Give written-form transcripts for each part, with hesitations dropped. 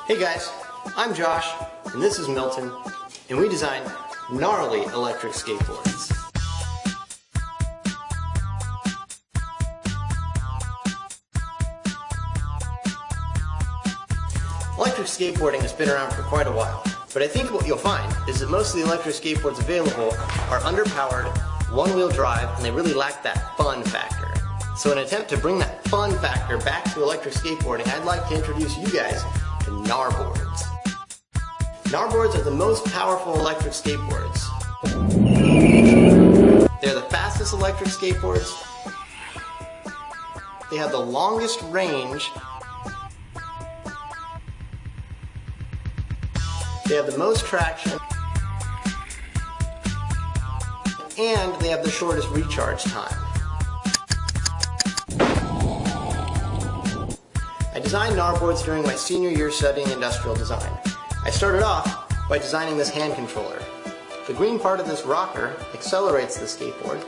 Hey guys, I'm Josh, and this is Milton, and we design gnarly electric skateboards. Electric skateboarding has been around for quite a while, but I think what you'll find is that most of the electric skateboards available are underpowered, one-wheel drive, and they really lack that fun factor. So in an attempt to bring that fun factor back to electric skateboarding, I'd like to introduce you guys to gnarboards. Gnarboards are the most powerful electric skateboards. They're the fastest electric skateboards. They have the longest range. They have the most traction. And they have the shortest recharge time. I designed gnarboards during my senior year studying industrial design. I started off by designing this hand controller. The green part of this rocker accelerates the skateboard,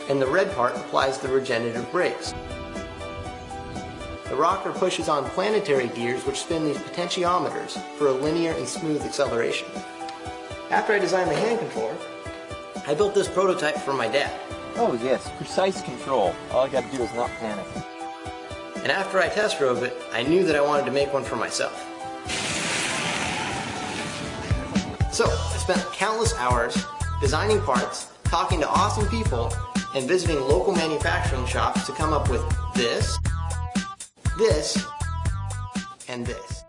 and the red part applies the regenerative brakes. The rocker pushes on planetary gears which spin these potentiometers for a linear and smooth acceleration. After I designed the hand controller, I built this prototype for my dad. Oh yes, precise control. All I gotta do is not panic. And after I test drove it, I knew that I wanted to make one for myself. So, I spent countless hours designing parts, talking to awesome people, and visiting local manufacturing shops to come up with this, this, and this.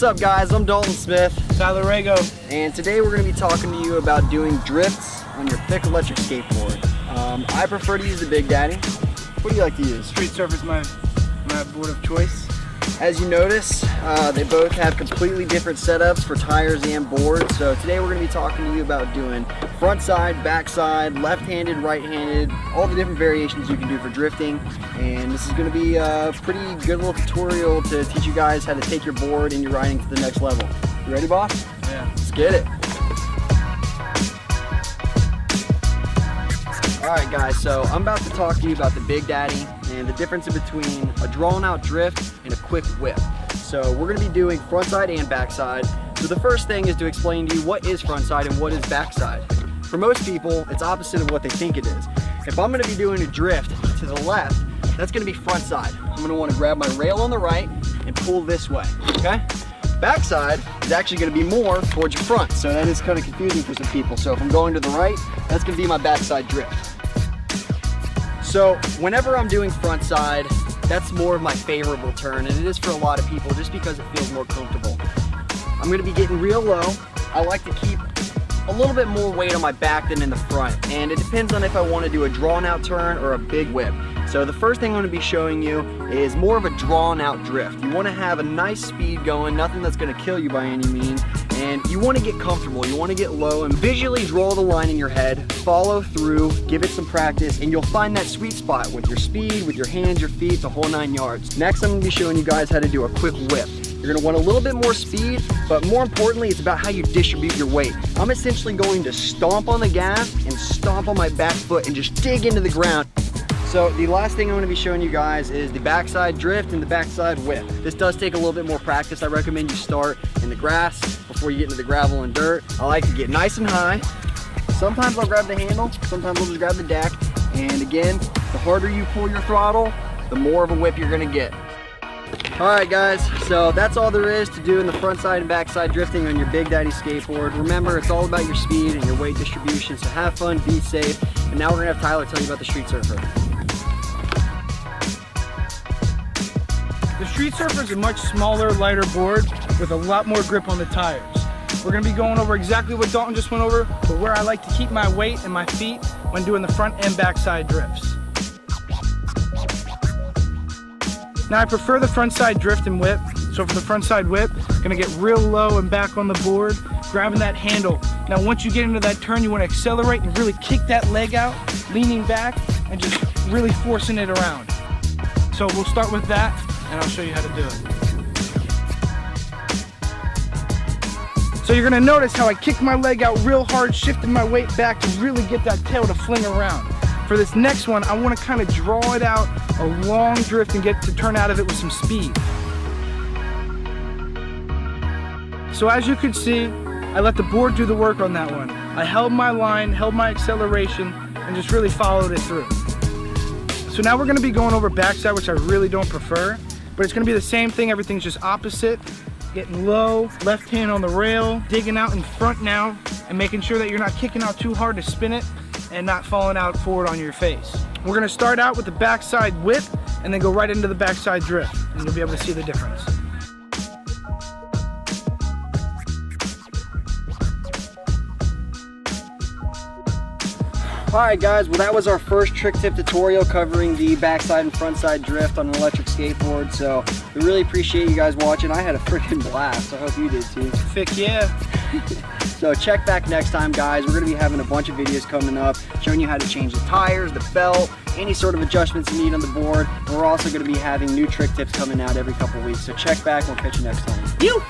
What's up guys, I'm Dalton Smith. Tyler Rago. And today we're going to be talking to you about doing drifts on your thick electric skateboard. I prefer to use the Big Daddy. What do you like to use? Street Surfer's my board of choice. As you notice, they both have completely different setups for tires and boards. So today we're going to be talking to you about doing front side, back side, left-handed, right-handed, all the different variations you can do for drifting. And this is going to be a pretty good little tutorial to teach you guys how to take your board and your riding to the next level. You ready, boss? Yeah. Let's get it. Alright guys, so I'm about to talk to you about the Big Daddy and the difference in between a drawn out drift and a quick whip. So we're going to be doing front side and back side. So the first thing is to explain to you what is front side and what is back side. For most people, it's opposite of what they think it is. If I'm going to be doing a drift to the left, that's going to be front side. I'm going to want to grab my rail on the right and pull this way, okay? Back side is actually going to be more towards your front, so that is kind of confusing for some people. So if I'm going to the right, that's going to be my back side drift. So whenever I'm doing front side, that's more of my favorable turn, and it is for a lot of people just because it feels more comfortable. I'm going to be getting real low. I like to keep a little bit more weight on my back than in the front, and it depends on if I want to do a drawn out turn or a big whip. So the first thing I'm going to be showing you is more of a drawn out drift. You want to have a nice speed going, nothing that's going to kill you by any means, and you want to get comfortable, you want to get low and visually draw the line in your head, follow through, give it some practice, and you'll find that sweet spot with your speed, with your hands, your feet, the whole 9 yards. Next, I'm going to be showing you guys how to do a quick whip. You're going to want a little bit more speed, but more importantly, it's about how you distribute your weight. I'm essentially going to stomp on the gas and stomp on my back foot and just dig into the ground. So the last thing I'm going to be showing you guys is the backside drift and the backside whip. This does take a little bit more practice. I recommend you start in the grass before you get into the gravel and dirt. I like to get nice and high. Sometimes I'll grab the handle, sometimes I'll just grab the deck. And again, the harder you pull your throttle, the more of a whip you're going to get. Alright guys, so that's all there is to do in the front side and back side drifting on your Big Daddy skateboard. Remember, it's all about your speed and your weight distribution, so have fun, be safe. And now we're going to have Tyler tell you about the Street Surfer. The Street Surfer is a much smaller, lighter board with a lot more grip on the tires. We're going to be going over exactly what Dalton just went over, but where I like to keep my weight and my feet when doing the front and back side drifts. Now I prefer the front side drift and whip. So for the front side whip, gonna get real low and back on the board, grabbing that handle. Now once you get into that turn, you wanna accelerate and really kick that leg out, leaning back and just really forcing it around. So we'll start with that and I'll show you how to do it. So you're gonna notice how I kick my leg out real hard, shifting my weight back to really get that tail to fling around. For this next one, I want to kind of draw it out, a long drift, and get to turn out of it with some speed. So as you can see, I let the board do the work on that one. I held my line, held my acceleration, and just really followed it through. So now we're going to be going over backside, which I really don't prefer, but it's going to be the same thing, everything's just opposite. Getting low, left hand on the rail, digging out in front now, and making sure that you're not kicking out too hard to spin it, and not falling out forward on your face. We're gonna start out with the backside whip and then go right into the backside drift, and you'll be able to see the difference. Alright guys, well that was our first trick tip tutorial covering the backside and front side drift on an electric skateboard. So we really appreciate you guys watching. I had a freaking blast. I hope you did too. Heck yeah. So check back next time guys. We're going to be having a bunch of videos coming up showing you how to change the tires, the belt, any sort of adjustments you need on the board. And we're also going to be having new trick tips coming out every couple weeks. So check back and we'll catch you next time. You!